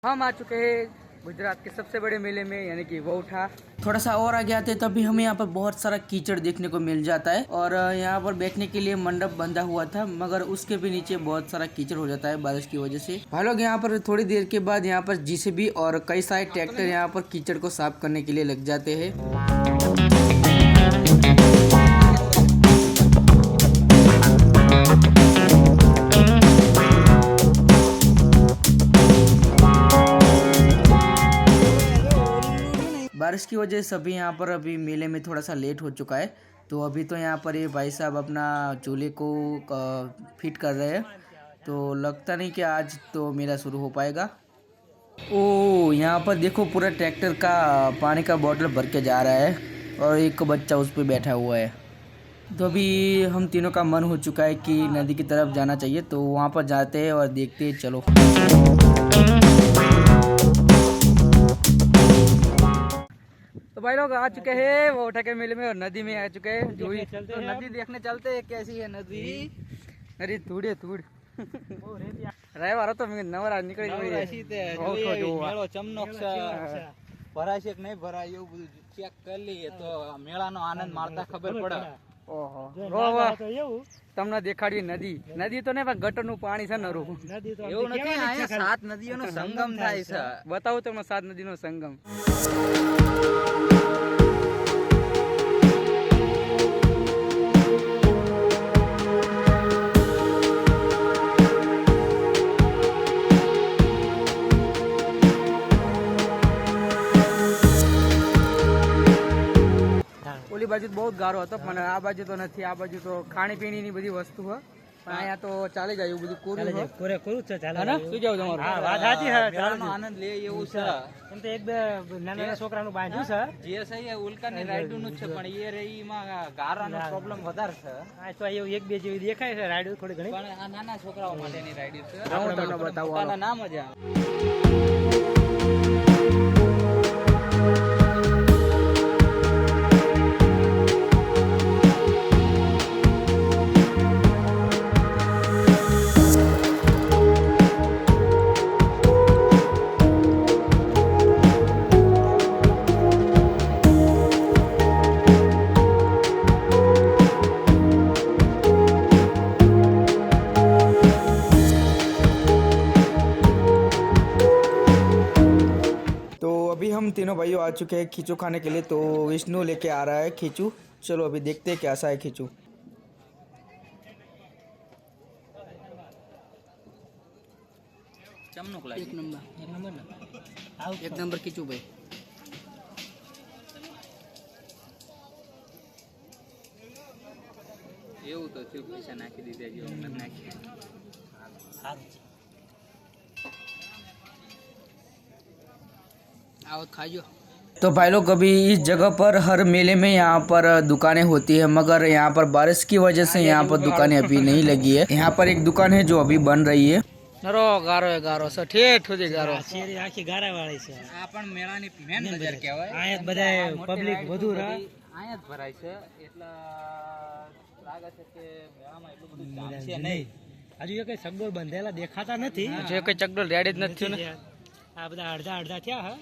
हम आ चुके हैं गुजरात के सबसे बड़े मेले में यानी कि वोठा। थोड़ा सा और आगे आते तभी हमें यहाँ पर बहुत सारा कीचड़ देखने को मिल जाता है और यहाँ पर बैठने के लिए मंडप बंधा हुआ था मगर उसके भी नीचे बहुत सारा कीचड़ हो जाता है बारिश की वजह से। भाई लोग यहाँ पर थोड़ी देर के बाद यहाँ पर जेसीबी और कई सारे ट्रैक्टर यहाँ पर कीचड़ को साफ करने के लिए लग जाते हैं। बारिश की वजह से सभी यहाँ पर अभी मेले में थोड़ा सा लेट हो चुका है, तो अभी तो यहाँ पर ये भाई साहब अपना चूल्हे को फिट कर रहे हैं, तो लगता नहीं कि आज तो मेला शुरू हो पाएगा। ओ यहाँ पर देखो पूरा ट्रैक्टर का पानी का बोतल भर के जा रहा है और एक बच्चा उस पर बैठा हुआ है। तो अभी हम तीनों का मन हो चुका है कि नदी की तरफ जाना चाहिए, तो वहाँ पर जाते हैं और देखते हैं। चलो तो भाई लोग आ चुके हैं वोठा के मेले में और नदी में आ चुके हैं। तो नदी देखने चलते हैं कैसी है नदी। अरे थोड़ी थोड़ी रविवार तो नवरा निकली મેળો ચમનોક ભરાય છે કે નહીં ભરાય એવું બધું ચેક કરી લઈએ તો મેળાનો આનંદ માણતા ખબર પડે। ઓહો તમને દેખાડી નદી નદી તો નહીં પણ ગટરનું પાણી છે નરું એવું નથી, અહીંયા 7 નદીઓનો સંગમ થાય છે। બતાવું તમને 7 નદીનો સંગમ। ઓલી બાજુ बहुत ગારો હતો પણ આ બાજુ તો નથી, આ બાજુ તો ખાણી પીણીની બધી વસ્તુ છે પણ અહીંયા તો ચાલી જાય એવું બધું કોરું છે, પૂરે કરું છે ચાલે હે ને? શું જાવ તમારું? હા વાત સાચી છે, મેળાનો આનંદ લે એવું છે। એમ તો એક બે નાના છોકરાનું બાંધ્યું છે, જે છે એ ઉલ્કાની રાઈડનું જ છે પણ એ રહીમાં ગારાનો પ્રોબ્લેમ વધારે છે। આ તો એવું એક બે જેવી દેખાય છે રાઈડ થોડી ઘણી, પણ આ નાના છોકરાઓ માટેની રાઈડ છે। હું તમને બતાવું પોતાના નામ જ આવે। हम तीनों भाइयों आ चुके हैं खींचू खाने के लिए, तो विष्णु लेके आ रहा है खींचू। चलो अभी देखते हैं कैसा है खींचू। ચમનોક એક લાગે નંબર એક નંબર ખીચું ભાઈ। એવું તો થયું, પૈસા નાખી દીધા જો નાખી। आओ खाइयो। तो भाई लोग अभी इस जगह पर हर मेले में यहाँ पर दुकानें होती है मगर यहाँ पर बारिश की वजह से यहाँ पर दुकानें अभी नहीं लगी है। यहाँ पर एक दुकान है जो अभी बन रही है। નરો ગારો છે ઠેઠ સુધી ગારો શેરી આખી ગારા વાળી છે। આ પણ મેળાની મેન બજાર કહેવાય। અહીંયા બધા પબ્લિક વધુ રહે, અહીંયા જ ભરાય છે એટલે લાગે છે કે મેળામાં એટલું બધું જામ છે નહીં। હજુ એ કઈ સગડોળ બંધેલા દેખાતા નથી, જે કઈ ચકડોળ રેડી જ નથી ને। આ બધા અડધા અડધા થયા હા,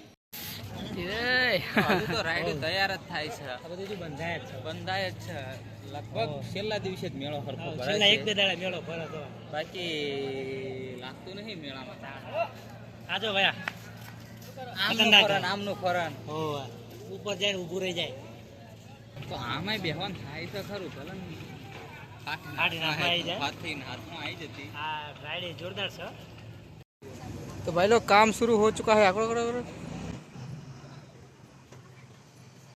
હજુ તો રાઈડ તૈયાર જ થાય છે, આ બધું બંધાય જ છે, બંધાય જ છે। લગભગ છેલ્લા દિવસે જ મેળો સરખો ભરાય છેલ્લા એક છે, બે દાડા મેળો ભરે તો બાકી લાગતું નહીં મેળામાં। આજો ભયા આમનું ખોરાન હો ઉપર જાય ઊભું રહી જાય તો આમાંય બેહવાન થાય તો ખરું, ભલે ને હાથમાં આવી જાય, હાથમાં આવી જતી। આ રાઈડ જોરદાર છે। तो भाई लोग काम शुरू हो चुका है। आकड़ो